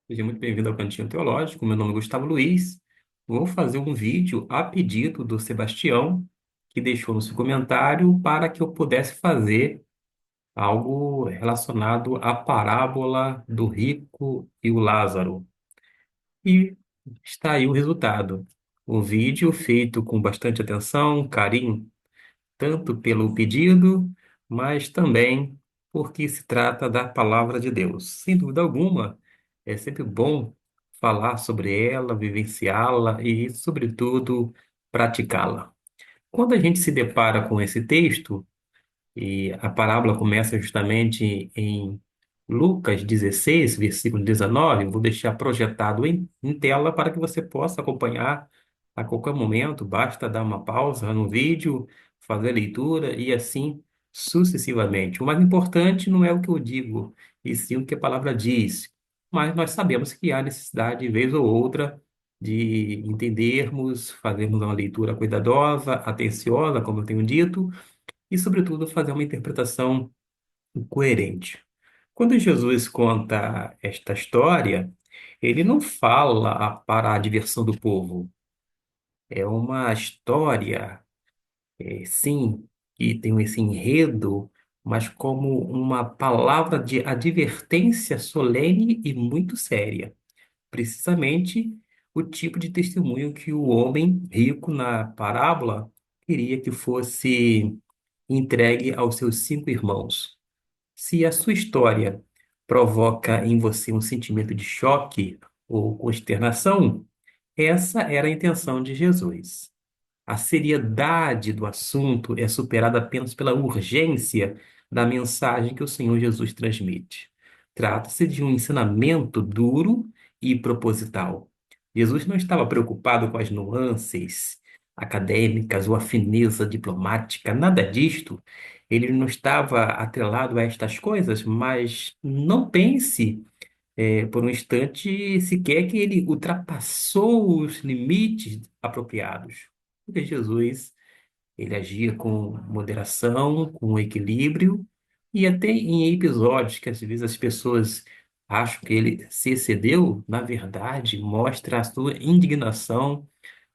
Seja muito bem-vindo ao Cantinho Teológico. Meu nome é Gustavo Luiz. Vou fazer um vídeo a pedido do Sebastião, que deixou no seu comentário para que eu pudesse fazer algo relacionado à parábola do rico e o Lázaro. E está aí o resultado. Um vídeo feito com bastante atenção, carinho, tanto pelo pedido, mas também porque se trata da palavra de Deus. Sem dúvida alguma, é sempre bom falar sobre ela, vivenciá-la e, sobretudo, praticá-la. Quando a gente se depara com esse texto, e a parábola começa justamente em Lucas 16, versículo 19. Vou deixar projetado em tela para que você possa acompanhar a qualquer momento. Basta dar uma pausa no vídeo, fazer a leitura e assim sucessivamente. O mais importante não é o que eu digo, e sim o que a palavra diz. Mas nós sabemos que há necessidade, vez ou outra, de entendermos, fazermos uma leitura cuidadosa, atenciosa, como eu tenho dito, e, sobretudo, fazer uma interpretação coerente. Quando Jesus conta esta história, ele não fala para a diversão do povo. É uma história, sim, que tem esse enredo, mas como uma palavra de advertência solene e muito séria. Precisamente o tipo de testemunho que o homem rico na parábola queria que fosse entregue aos seus cinco irmãos. Se a sua história provoca em você um sentimento de choque ou consternação, essa era a intenção de Jesus. A seriedade do assunto é superada apenas pela urgência da mensagem que o Senhor Jesus transmite. Trata-se de um ensinamento duro e proposital. Jesus não estava preocupado com as nuances acadêmicas ou a fineza diplomática, nada disto. Ele não estava atrelado a estas coisas, mas não pense por um instante sequer que ele ultrapassou os limites apropriados. Porque Jesus, ele agia com moderação, com equilíbrio, e até em episódios que às vezes as pessoas acham que ele se excedeu, na verdade, mostra a sua indignação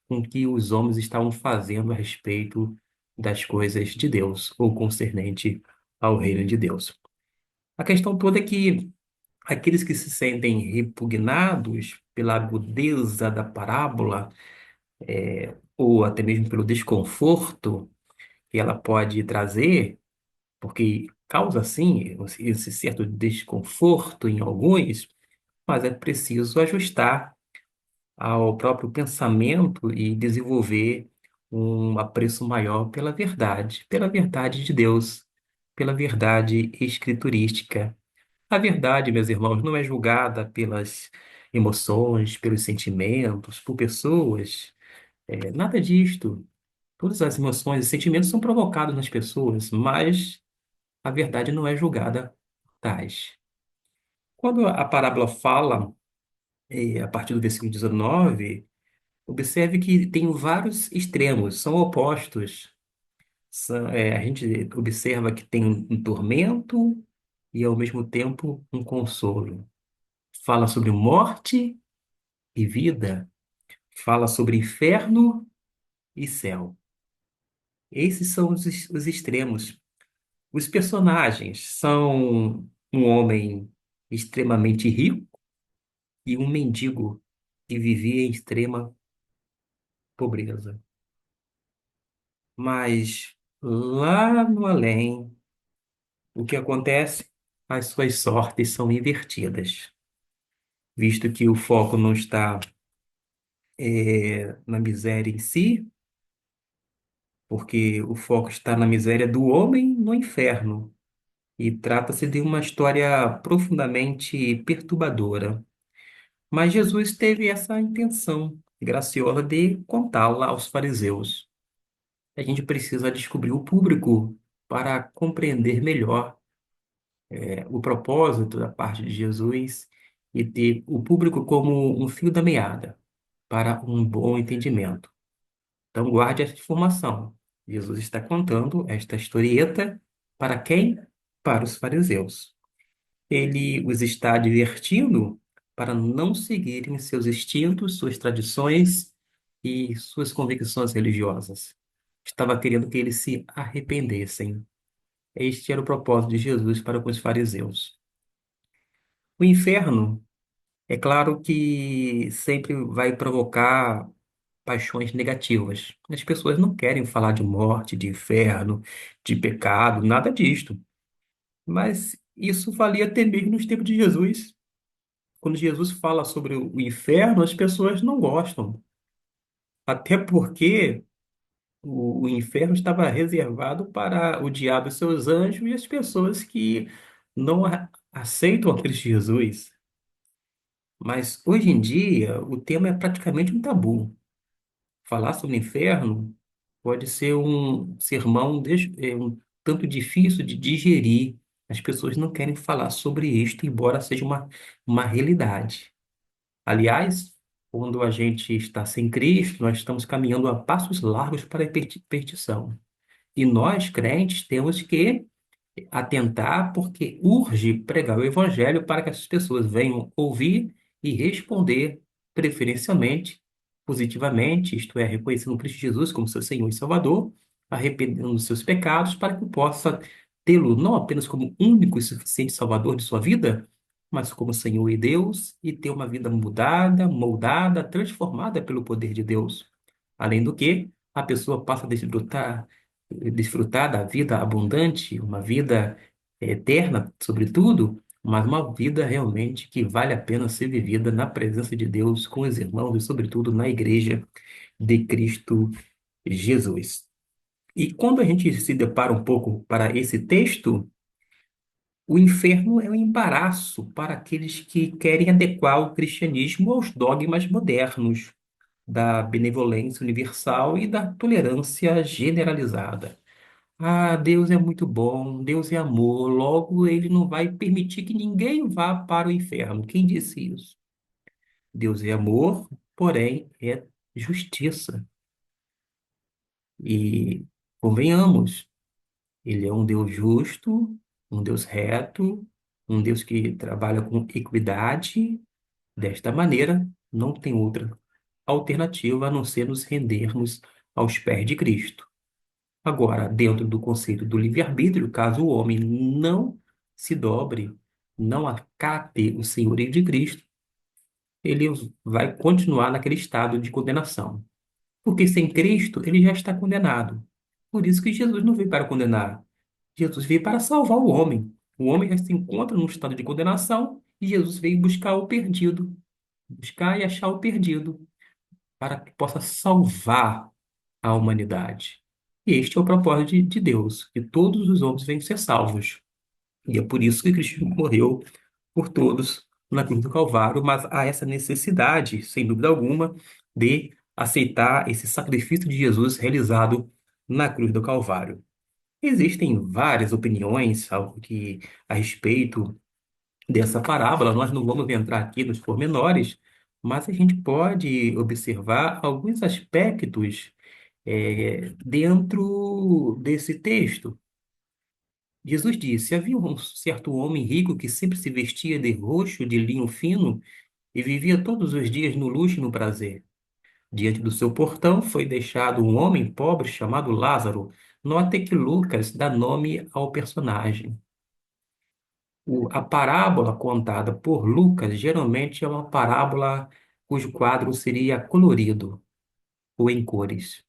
com o que os homens estavam fazendo a respeito das coisas de Deus, ou concernente ao reino de Deus. A questão toda é que aqueles que se sentem repugnados pela agudeza da parábola, ou até mesmo pelo desconforto que ela pode trazer, porque causa, sim, esse certo desconforto em alguns, mas é preciso ajustar ao próprio pensamento e desenvolver um apreço maior pela verdade de Deus, pela verdade escriturística. A verdade, meus irmãos, não é julgada pelas emoções, pelos sentimentos, por pessoas. Nada disto. Todas as emoções e sentimentos são provocados nas pessoas, mas a verdade não é julgada por tais. Quando a parábola fala, a partir do versículo 19, observe que tem vários extremos, são opostos. A gente observa que tem um tormento e, ao mesmo tempo, um consolo. Fala sobre morte e vida, fala sobre inferno e céu. Esses são os extremos. Os personagens são um homem extremamente rico e um mendigo que vivia em extrema pobreza. Mas lá no além, o que acontece? As suas sortes são invertidas, visto que o foco não está na miséria em si, porque o foco está na miséria do homem no inferno. E trata-se de uma história profundamente perturbadora. Mas Jesus teve essa intenção graciosa de contá-la aos fariseus. A gente precisa descobrir o público para compreender melhor o propósito da parte de Jesus e ter o público como um fio da meada para um bom entendimento. Então, guarde essa informação. Jesus está contando esta historieta para quem? Para os fariseus. Ele os está advertindo para não seguirem seus instintos, suas tradições e suas convicções religiosas. Estava querendo que eles se arrependessem. Este era o propósito de Jesus para com os fariseus. O inferno, é claro que sempre vai provocar paixões negativas. As pessoas não querem falar de morte, de inferno, de pecado, nada disto. Mas isso valia até mesmo nos tempos de Jesus. Quando Jesus fala sobre o inferno, as pessoas não gostam. Até porque o inferno estava reservado para o diabo e seus anjos e as pessoas que não aceitam a Cristo Jesus. Mas hoje em dia, o tema é praticamente um tabu. Falar sobre o inferno pode ser um sermão um tanto difícil de digerir. As pessoas não querem falar sobre isto, embora seja uma realidade. Aliás, quando a gente está sem Cristo, nós estamos caminhando a passos largos para a perdição. E nós, crentes, temos que atentar, porque urge pregar o evangelho para que as pessoas venham ouvir e responder preferencialmente, positivamente, isto é, reconhecendo Cristo Jesus como seu Senhor e Salvador, arrependendo dos seus pecados, para que possa tê-lo não apenas como único e suficiente Salvador de sua vida, mas como Senhor e Deus, e ter uma vida mudada, moldada, transformada pelo poder de Deus. Além do que, a pessoa passa a desfrutar da vida abundante, uma vida eterna, sobretudo, mas uma vida realmente que vale a pena ser vivida na presença de Deus, com os irmãos e, sobretudo, na igreja de Cristo Jesus. E quando a gente se depara um pouco para esse texto, o inferno é um embaraço para aqueles que querem adequar o cristianismo aos dogmas modernos da benevolência universal e da tolerância generalizada. Ah, Deus é muito bom, Deus é amor, logo ele não vai permitir que ninguém vá para o inferno. Quem disse isso? Deus é amor, porém é justiça. E convenhamos, ele é um Deus justo, um Deus reto, um Deus que trabalha com equidade. Desta maneira, não tem outra alternativa a não ser nos rendermos aos pés de Cristo. Agora, dentro do conceito do livre-arbítrio, caso o homem não se dobre, não acate o senhorio de Cristo, ele vai continuar naquele estado de condenação. Porque sem Cristo, ele já está condenado. Por isso que Jesus não veio para condenar. Jesus veio para salvar o homem. O homem já se encontra num estado de condenação e Jesus veio buscar o perdido, buscar e achar o perdido, para que possa salvar a humanidade. E este é o propósito de Deus, que todos os homens venham ser salvos. E é por isso que Cristo morreu por todos na cruz do Calvário, mas há essa necessidade, sem dúvida alguma, de aceitar esse sacrifício de Jesus realizado na cruz do Calvário. Existem várias opiniões a respeito dessa parábola, nós não vamos entrar aqui nos pormenores, mas a gente pode observar alguns aspectos dentro desse texto. Jesus disse: Havia um certo homem rico que sempre se vestia de roxo, de linho fino, e vivia todos os dias no luxo e no prazer. Diante do seu portão foi deixado um homem pobre chamado Lázaro. Note que Lucas dá nome ao personagem. A parábola contada por Lucas geralmente é uma parábola cujo quadro seria colorido ou em cores.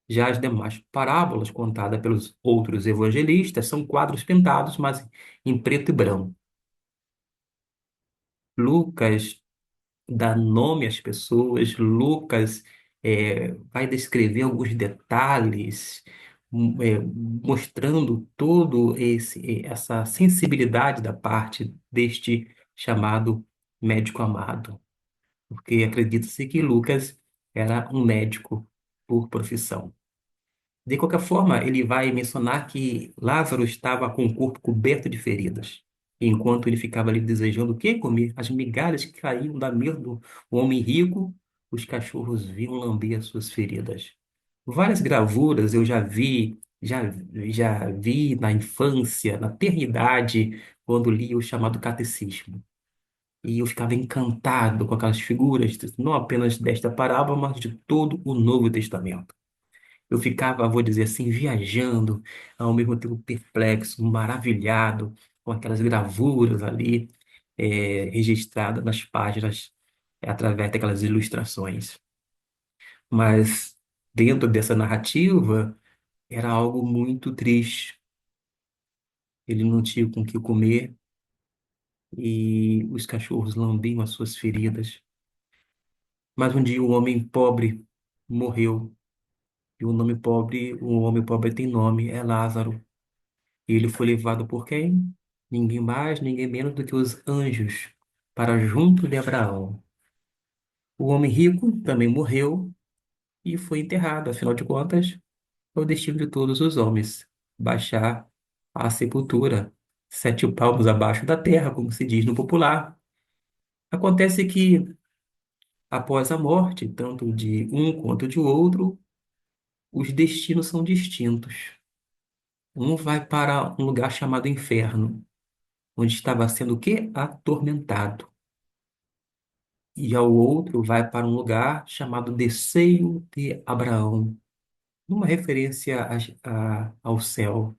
Já as demais parábolas contadas pelos outros evangelistas são quadros pintados, mas em preto e branco. Lucas dá nome às pessoas, Lucas vai descrever alguns detalhes, mostrando todo essa sensibilidade da parte deste chamado médico amado, porque acredita-se que Lucas era um médico por profissão. De qualquer forma, ele vai mencionar que Lázaro estava com o corpo coberto de feridas. E enquanto ele ficava ali desejando o quê? Comer as migalhas que caíam da mesa do homem rico, os cachorros vinham lamber as suas feridas. Várias gravuras eu já vi na infância, na eternidade, quando li o chamado catecismo. E eu ficava encantado com aquelas figuras, não apenas desta parábola, mas de todo o Novo Testamento. Eu ficava, vou dizer assim, viajando, ao mesmo tempo perplexo, maravilhado com aquelas gravuras ali, registradas nas páginas, através daquelas ilustrações. Mas dentro dessa narrativa, era algo muito triste. Ele não tinha com o que comer e os cachorros lambiam as suas feridas. Mas um dia o homem pobre morreu. E o nome pobre, o homem pobre tem nome, é Lázaro. E ele foi levado por quem? Ninguém mais, ninguém menos do que os anjos, para junto de Abraão. O homem rico também morreu e foi enterrado. Afinal de contas, é o destino de todos os homens, baixar à sepultura, 7 palmos abaixo da terra, como se diz no popular. Acontece que, após a morte, tanto de um quanto de outro, os destinos são distintos. Um vai para um lugar chamado inferno, onde estava sendo o quê? Atormentado. E ao outro vai para um lugar chamado Desseio de Abraão, numa referência ao céu.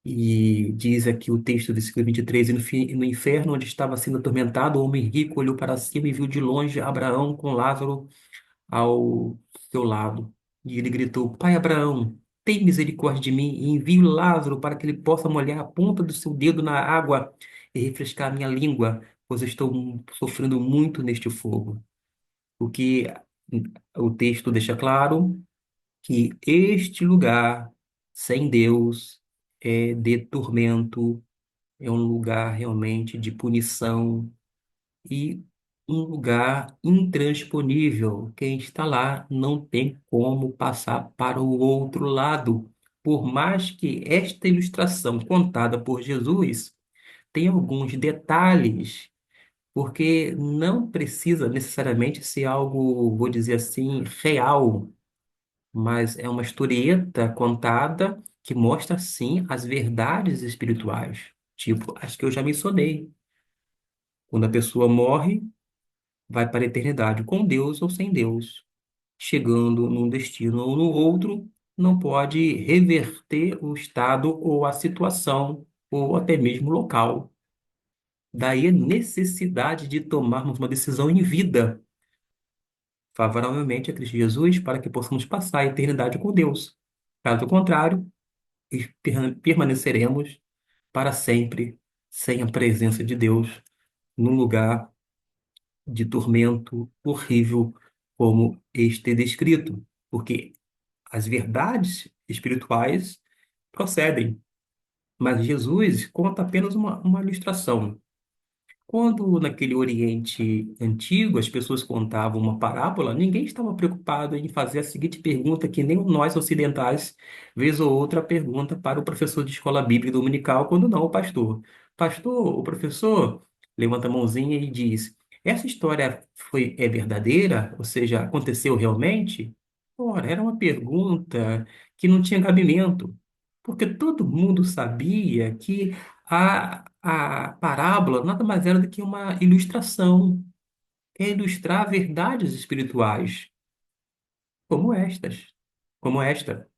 E diz aqui o texto do versículo 23, e no inferno onde estava sendo atormentado, o homem rico olhou para cima e viu de longe Abraão com Lázaro ao seu lado. E ele gritou: Pai Abraão, tem misericórdia de mim e envie Lázaro para que ele possa molhar a ponta do seu dedo na água e refrescar a minha língua, pois eu estou sofrendo muito neste fogo. O que o texto deixa claro que este lugar sem Deus é de tormento, é um lugar realmente de punição e um lugar intransponível. Quem está lá não tem como passar para o outro lado. Por mais que esta ilustração contada por Jesus tenha alguns detalhes, porque não precisa necessariamente ser algo, vou dizer assim, real, mas é uma historieta contada que mostra, sim, as verdades espirituais, tipo as que eu já mencionei. Quando a pessoa morre, vai para a eternidade com Deus ou sem Deus. Chegando num destino ou no outro, não pode reverter o estado ou a situação, ou até mesmo o local. Daí a necessidade de tomarmos uma decisão em vida, favoravelmente a Cristo Jesus, para que possamos passar a eternidade com Deus. Caso contrário, permaneceremos para sempre sem a presença de Deus, num lugar de tormento horrível como este descrito, porque as verdades espirituais procedem, mas Jesus conta apenas uma ilustração. Quando naquele Oriente antigo as pessoas contavam uma parábola, ninguém estava preocupado em fazer a seguinte pergunta, que nem nós ocidentais, vez ou outra, pergunta para o professor de escola bíblica dominical, quando não o pastor. Pastor, o professor levanta a mãozinha e diz: Essa história é verdadeira? Ou seja, aconteceu realmente? Ora, era uma pergunta que não tinha cabimento, porque todo mundo sabia que a parábola nada mais era do que uma ilustração, é ilustrar verdades espirituais, como estas, como esta.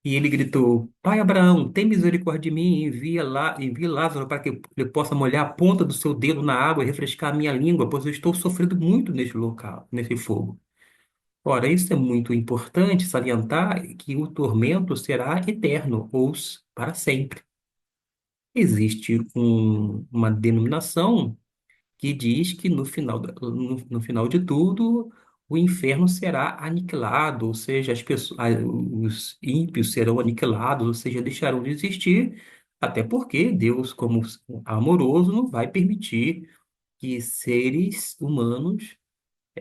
E ele gritou: Pai Abraão, tem misericórdia de mim e envia Lázaro para que ele possa molhar a ponta do seu dedo na água e refrescar a minha língua, pois eu estou sofrendo muito neste local, nesse fogo. Ora, isso é muito importante salientar que o tormento será eterno, ou para sempre. Existe uma denominação que diz que no final de tudo o inferno será aniquilado, ou seja, os ímpios serão aniquilados, ou seja, deixarão de existir, até porque Deus, como amoroso, não vai permitir que seres humanos,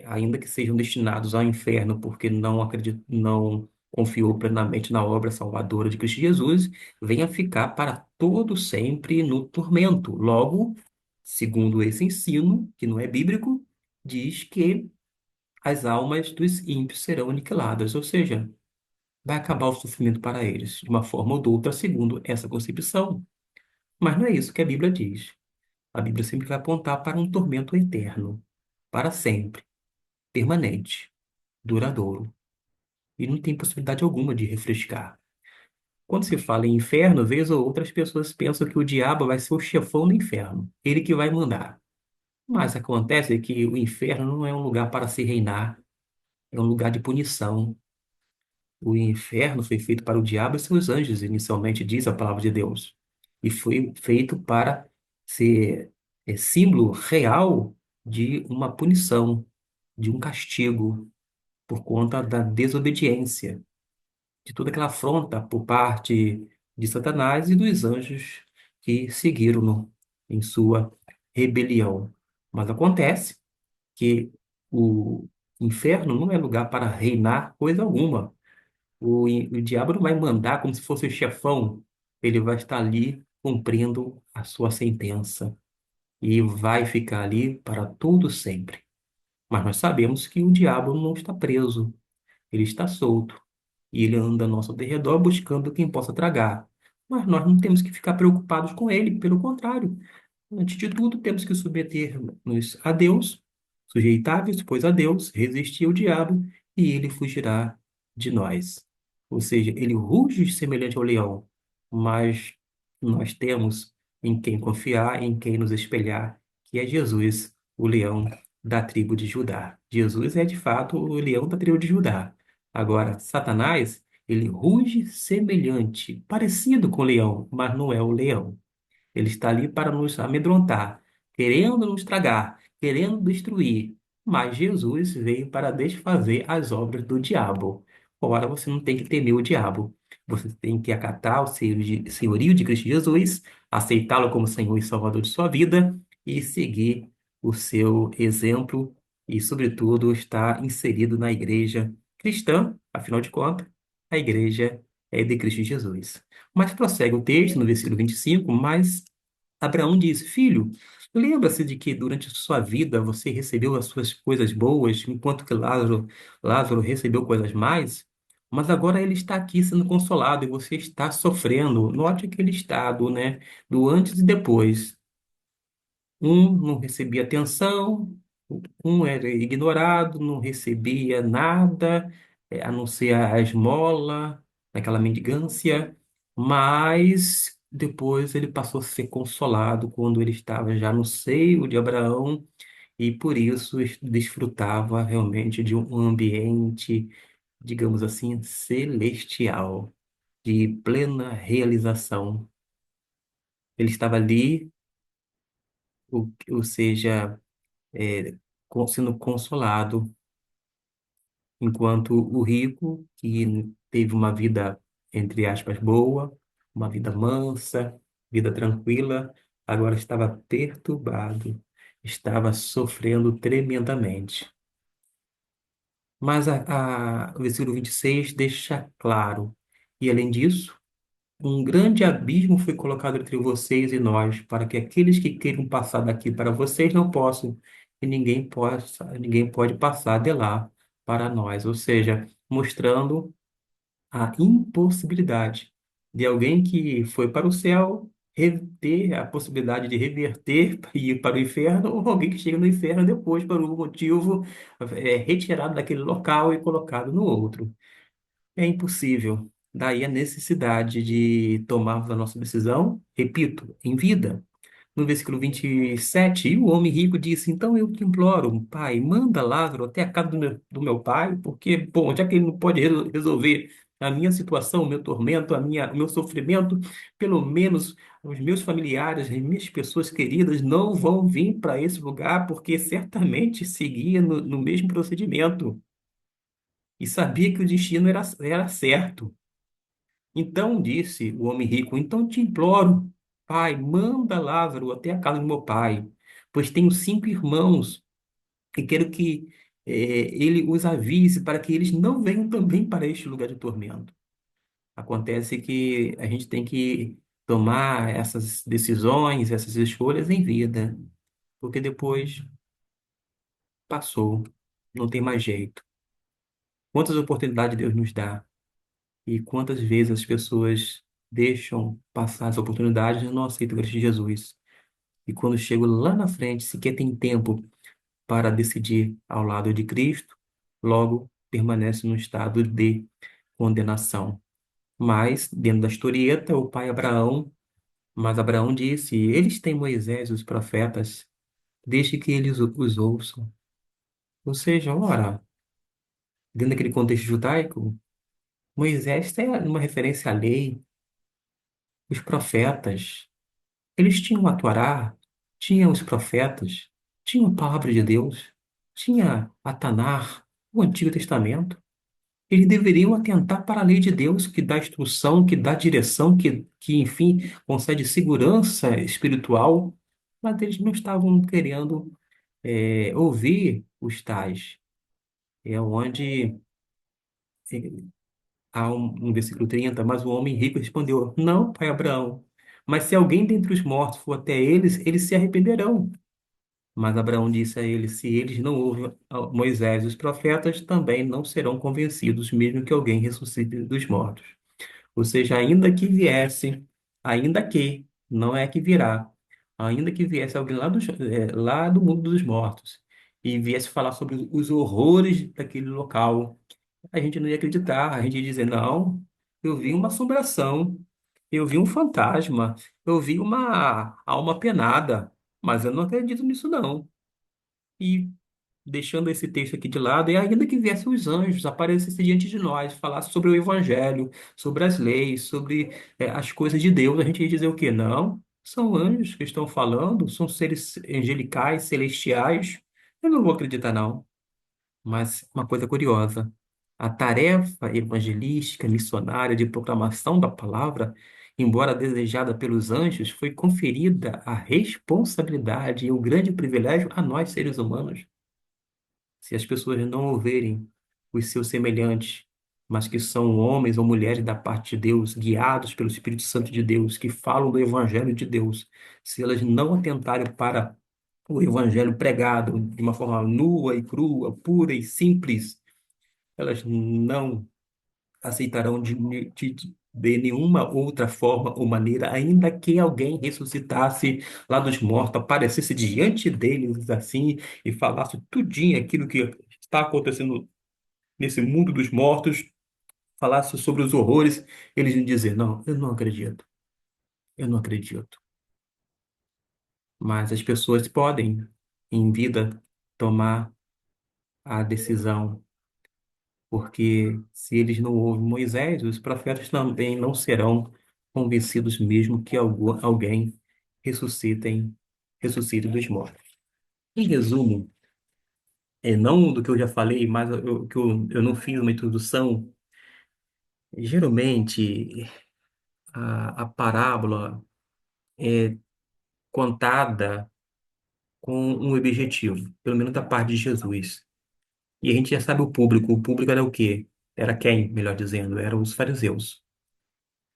ainda que sejam destinados ao inferno porque não confiou plenamente na obra salvadora de Cristo Jesus, venha ficar para todo sempre no tormento. Logo, segundo esse ensino, que não é bíblico, diz que as almas dos ímpios serão aniquiladas, ou seja, vai acabar o sofrimento para eles, de uma forma ou de outra, segundo essa concepção. Mas não é isso que a Bíblia diz. A Bíblia sempre vai apontar para um tormento eterno, para sempre, permanente, duradouro, e não tem possibilidade alguma de refrescar. Quando se fala em inferno, vez ou outra as pessoas pensam que o diabo vai ser o chefão do inferno, ele que vai mandar. Mas acontece que o inferno não é um lugar para se reinar, é um lugar de punição. O inferno foi feito para o diabo e seus anjos, inicialmente, diz a palavra de Deus. E foi feito para ser símbolo real de uma punição, de um castigo, por conta da desobediência, de toda aquela afronta por parte de Satanás e dos anjos que seguiram-no em sua rebelião. Mas acontece que o inferno não é lugar para reinar coisa alguma. O diabo não vai mandar como se fosse o chefão, ele vai estar ali cumprindo a sua sentença e vai ficar ali para todo sempre. Mas nós sabemos que o diabo não está preso, ele está solto e ele anda ao nosso derredor buscando quem possa tragar. Mas nós não temos que ficar preocupados com ele, pelo contrário. Antes de tudo, temos que submeter-nos a Deus, sujeitáveis, pois a Deus, resistir ao diabo e ele fugirá de nós. Ou seja, ele ruge semelhante ao leão, mas nós temos em quem confiar, em quem nos espelhar, que é Jesus, o leão da tribo de Judá. Jesus é de fato o leão da tribo de Judá. Agora, Satanás, ele ruge semelhante, parecido com o leão, mas não é o leão. Ele está ali para nos amedrontar, querendo nos tragar, querendo destruir. Mas Jesus veio para desfazer as obras do diabo. Ora, você não tem que temer o diabo. Você tem que acatar o senhorio de Cristo Jesus, aceitá-lo como Senhor e Salvador de sua vida e seguir o seu exemplo e, sobretudo, estar inserido na igreja cristã, afinal de contas, a igreja é de Cristo Jesus. Mas prossegue o texto no versículo 25, mas Abraão diz: Filho, lembra-se de que durante sua vida você recebeu as suas coisas boas, enquanto que Lázaro recebeu coisas más? Mas agora ele está aqui sendo consolado e você está sofrendo. Note aquele estado, né? Do antes e depois. Um não recebia atenção, um era ignorado, não recebia nada, a não ser a esmola, aquela mendigância, mas depois ele passou a ser consolado quando ele estava já no seio de Abraão e por isso desfrutava realmente de um ambiente, digamos assim, celestial, de plena realização. Ele estava ali, ou seja, sendo consolado, enquanto o rico, que teve uma vida, entre aspas, boa, uma vida mansa, vida tranquila, agora estava perturbado, estava sofrendo tremendamente. Mas o versículo 26 deixa claro, e além disso, um grande abismo foi colocado entre vocês e nós, para que aqueles que queiram passar daqui para vocês não possam, e ninguém pode passar de lá para nós. Ou seja, mostrando a impossibilidade de alguém que foi para o céu ter a possibilidade de reverter e ir para o inferno, ou alguém que chega no inferno depois, por algum motivo, retirado daquele local e colocado no outro. É impossível. Daí a necessidade de tomarmos a nossa decisão, repito, em vida. No versículo 27, e o homem rico disse: Então eu te imploro, pai, manda Lázaro até a casa do meu pai, porque, bom, já que ele não pode resolver a minha situação, o meu tormento, o meu sofrimento, pelo menos os meus familiares, as minhas pessoas queridas não vão vir para esse lugar, porque certamente seguia no mesmo procedimento e sabia que o destino era certo. Então disse o homem rico: Então te imploro, pai, manda Lázaro até a casa do meu pai, pois tenho 5 irmãos e quero que ele os avise para que eles não venham também para este lugar de tormento. Acontece que a gente tem que tomar essas decisões, essas escolhas em vida, porque depois passou, não tem mais jeito. Quantas oportunidades Deus nos dá e quantas vezes as pessoas deixam passar as oportunidades e não aceitam Cristo Jesus. E quando chego lá na frente, sequer tem tempo para decidir ao lado de Cristo, logo permanece no estado de condenação. Mas, dentro da historieta, o pai Abraão, mas Abraão disse: eles têm Moisés e os profetas, deixe que eles os ouçam. Ou seja, ora, dentro daquele contexto judaico, Moisés tem uma referência à lei, os profetas. Eles tinham a Torá, tinham os profetas, tinham a palavra de Deus, tinha a Tanar, o Antigo Testamento. Eles deveriam atentar para a lei de Deus, que dá instrução, que dá direção, que enfim, concede segurança espiritual, mas eles não estavam querendo ouvir os tais. É onde há um versículo 30, mas o homem rico respondeu: não, pai Abraão, mas se alguém dentre os mortos for até eles, eles se arrependerão. Mas Abraão disse a ele: se eles não ouvem a Moisés e os profetas, também não serão convencidos, mesmo que alguém ressuscite dos mortos. Ou seja, ainda que viesse, ainda que, não é que virá, ainda que viesse alguém lá do mundo dos mortos e viesse falar sobre os horrores daquele local, a gente não ia acreditar, a gente ia dizer: não, eu vi uma assombração, eu vi um fantasma, eu vi uma alma penada, mas eu não acredito nisso, não. E deixando esse texto aqui de lado, e ainda que viessem os anjos, aparecessem diante de nós, falassem sobre o evangelho, sobre as leis, sobre as coisas de Deus, a gente ia dizer o quê? Não, são anjos que estão falando, são seres angelicais, celestiais. Eu não vou acreditar, não. Mas uma coisa curiosa, a tarefa evangelística, missionária de proclamação da palavra, embora desejada pelos anjos, foi conferida a responsabilidade e o grande privilégio a nós, seres humanos. Se as pessoas não ouvirem os seus semelhantes, mas que são homens ou mulheres da parte de Deus, guiados pelo Espírito Santo de Deus, que falam do Evangelho de Deus, se elas não atentarem para o Evangelho pregado de uma forma nua e crua, pura e simples, elas não aceitarão de nenhuma outra forma ou maneira, ainda que alguém ressuscitasse lá dos mortos, aparecesse diante deles assim e falasse tudinho aquilo que está acontecendo nesse mundo dos mortos, falasse sobre os horrores, eles iam dizer: não, eu não acredito, eu não acredito. Mas as pessoas podem, em vida, tomar a decisão, porque se eles não ouvem Moisés, os profetas também não serão convencidos mesmo que alguém ressuscite dos mortos. Em resumo, não do que eu já falei, mas que eu não fiz uma introdução, geralmente a parábola é contada com um objetivo, pelo menos da parte de Jesus. E a gente já sabe o público era o quê? Era quem, melhor dizendo, eram os fariseus.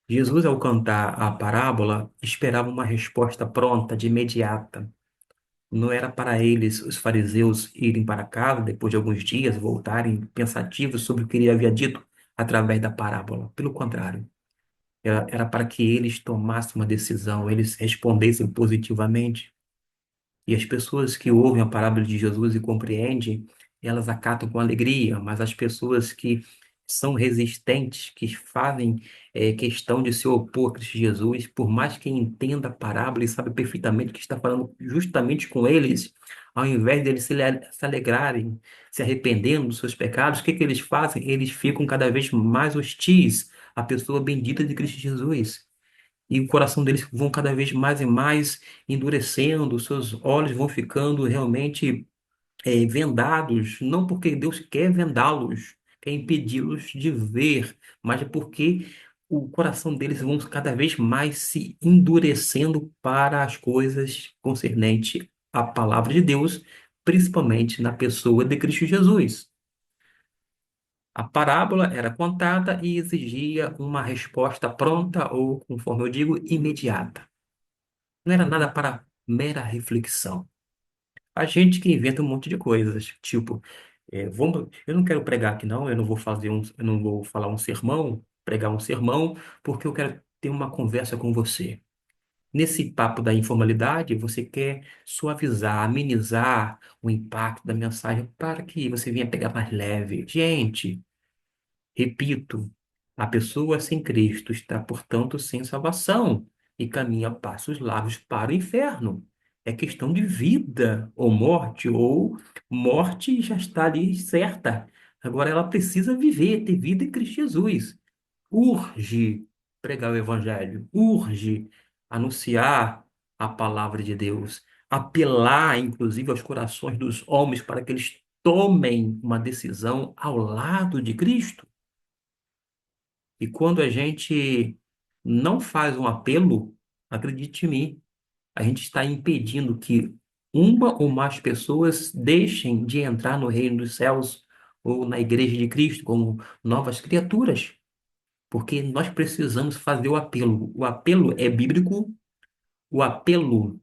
Jesus, ao cantar a parábola, esperava uma resposta pronta, de imediata. Não era para eles, os fariseus, irem para casa depois de alguns dias, voltarem pensativos sobre o que ele havia dito através da parábola. Pelo contrário, era para que eles tomassem uma decisão, eles respondessem positivamente. E as pessoas que ouvem a parábola de Jesus e compreendem, elas acatam com alegria, mas as pessoas que são resistentes, que fazem questão de se opor a Cristo Jesus, por mais que entenda a parábola e sabe perfeitamente que está falando justamente com eles, ao invés deles se alegrarem, se arrependendo dos seus pecados, o que que eles fazem? Eles ficam cada vez mais hostis à pessoa bendita de Cristo Jesus. E o coração deles vão cada vez mais e mais endurecendo, os seus olhos vão ficando realmente vendados, não porque Deus quer vendá-los, quer impedi-los de ver, mas é porque o coração deles vão cada vez mais se endurecendo para as coisas concernentes à palavra de Deus, principalmente na pessoa de Cristo Jesus. A parábola era contada e exigia uma resposta pronta ou, conforme eu digo, imediata. Não era nada para mera reflexão. A gente que inventa um monte de coisas, tipo, eu não quero pregar aqui não, eu não vou falar um sermão, pregar um sermão, porque eu quero ter uma conversa com você. Nesse papo da informalidade, você quer suavizar, amenizar o impacto da mensagem para que você venha pegar mais leve. Gente, repito, a pessoa sem Cristo está, portanto, sem salvação e caminha a passos largos para o inferno. É questão de vida ou morte já está ali certa. Agora ela precisa viver, ter vida em Cristo Jesus. Urge pregar o evangelho, urge anunciar a palavra de Deus, apelar, inclusive, aos corações dos homens para que eles tomem uma decisão ao lado de Cristo. E quando a gente não faz um apelo, acredite em mim, a gente está impedindo que uma ou mais pessoas deixem de entrar no reino dos céus ou na igreja de Cristo como novas criaturas. Porque nós precisamos fazer o apelo. O apelo é bíblico, o apelo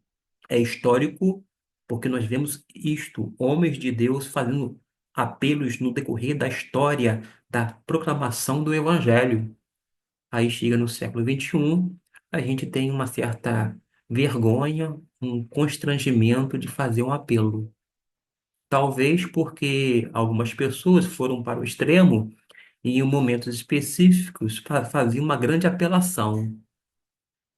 é histórico, porque nós vemos isto, homens de Deus fazendo apelos no decorrer da história da proclamação do Evangelho. Aí chega no século XXI, a gente tem uma certa vergonha, um constrangimento de fazer um apelo. Talvez porque algumas pessoas foram para o extremo e em momentos específicos faziam uma grande apelação.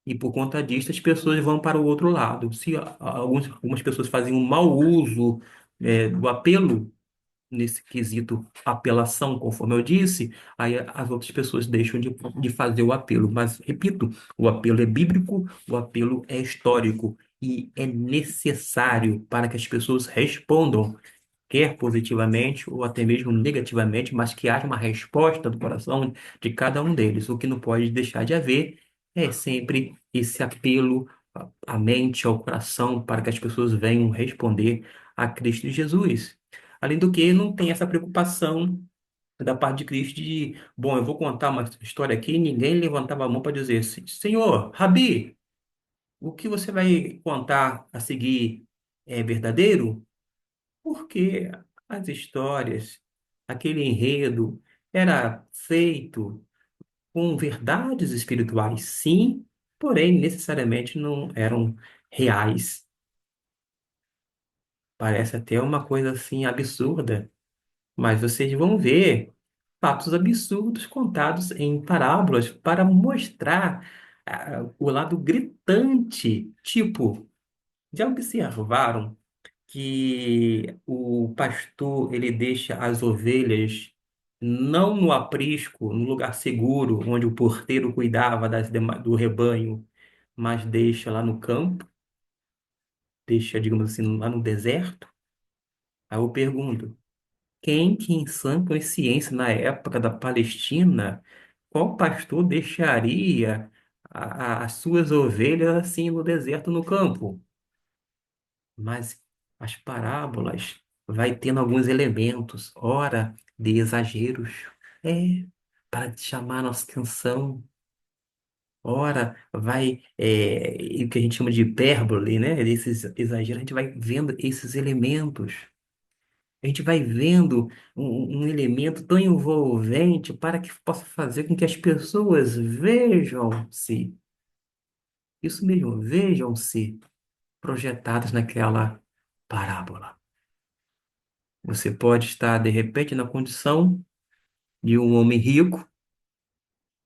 E por conta disso, as pessoas vão para o outro lado. Se algumas pessoas fazem um mau uso, do apelo, nesse quesito apelação, conforme eu disse, aí as outras pessoas deixam de fazer o apelo. Mas, repito, o apelo é bíblico, o apelo é histórico e é necessário para que as pessoas respondam quer positivamente ou até mesmo negativamente, mas que haja uma resposta do coração de cada um deles. O que não pode deixar de haver é sempre esse apelo à mente, ao coração, para que as pessoas venham responder a Cristo Jesus. Além do que, não tem essa preocupação da parte de Cristo de, bom, eu vou contar uma história aqui, ninguém levantava a mão para dizer, Senhor, Rabi, o que você vai contar a seguir é verdadeiro? Porque as histórias, aquele enredo, era feito com verdades espirituais, sim, porém necessariamente não eram reais. Parece até uma coisa assim absurda, mas vocês vão ver fatos absurdos contados em parábolas para mostrar o lado gritante. Tipo, já observaram que o pastor ele deixa as ovelhas não no aprisco, no lugar seguro, onde o porteiro cuidava do rebanho, mas deixa lá no campo, deixa, digamos assim, lá no deserto? Aí eu pergunto, quem que em sã consciência na época da Palestina, qual pastor deixaria as suas ovelhas assim no deserto, no campo? Mas as parábolas vai tendo alguns elementos, ora de exageros, para chamar a nossa atenção, ora vai, o que a gente chama de hipérbole, né? Desses exageros, a gente vai vendo esses elementos, a gente vai vendo um elemento tão envolvente para que possa fazer com que as pessoas vejam-se, isso mesmo, vejam-se projetadas naquela parábola. Você pode estar, de repente, na condição de um homem rico,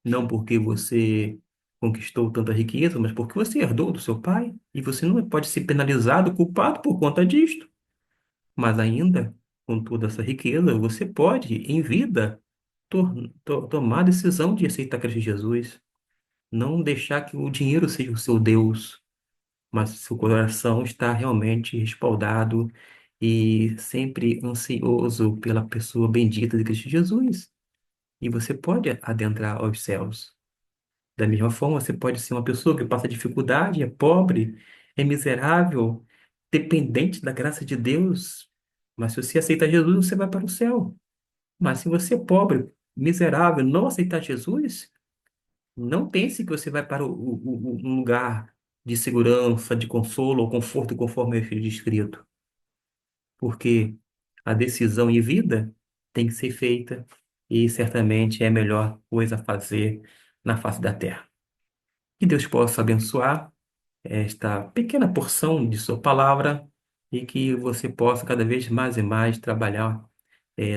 não porque você conquistou tanta riqueza, mas porque você herdou do seu pai, e você não pode ser penalizado, culpado por conta disto. Mas ainda, com toda essa riqueza, você pode, em vida, tomar a decisão de aceitar Cristo Jesus. Não deixar que o dinheiro seja o seu Deus, mas seu coração está realmente respaldado e sempre ansioso pela pessoa bendita de Cristo Jesus. E você pode adentrar aos céus. Da mesma forma, você pode ser uma pessoa que passa dificuldade, é pobre, é miserável, dependente da graça de Deus. Mas se você aceita Jesus, você vai para o céu. Mas se você é pobre, miserável, não aceitar Jesus, não pense que você vai para um lugar de segurança, de consolo ou conforto, conforme é descrito. Porque a decisão em vida tem que ser feita e certamente é a melhor coisa a fazer na face da terra. Que Deus possa abençoar esta pequena porção de sua palavra e que você possa cada vez mais e mais trabalhar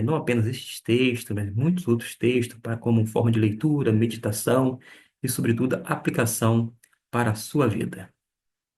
não apenas estes textos, mas muitos outros textos como forma de leitura, meditação e, sobretudo, aplicação para a sua vida.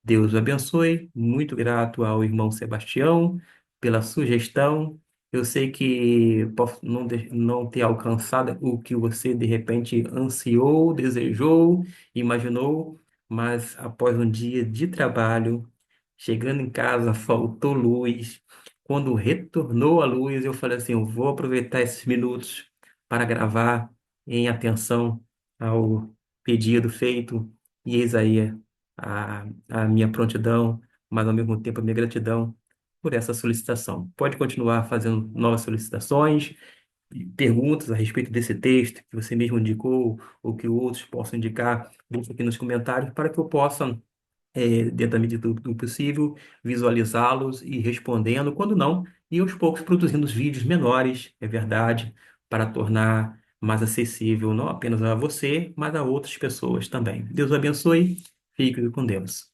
Deus o abençoe. Muito grato ao irmão Sebastião pela sugestão. Eu sei que posso não ter alcançado o que você de repente ansiou, desejou, imaginou, mas após um dia de trabalho, chegando em casa, faltou luz. Quando retornou a luz, eu falei assim: eu vou aproveitar esses minutos para gravar em atenção ao pedido feito. E eis aí a minha prontidão, mas ao mesmo tempo a minha gratidão por essa solicitação. Pode continuar fazendo novas solicitações, perguntas a respeito desse texto que você mesmo indicou ou que outros possam indicar, deixa aqui nos comentários para que eu possa, dentro da medida do possível, visualizá-los e respondendo, quando não, e aos poucos produzindo os vídeos menores, é verdade, para tornar mais acessível não apenas a você, mas a outras pessoas também. Deus o abençoe, fique com Deus.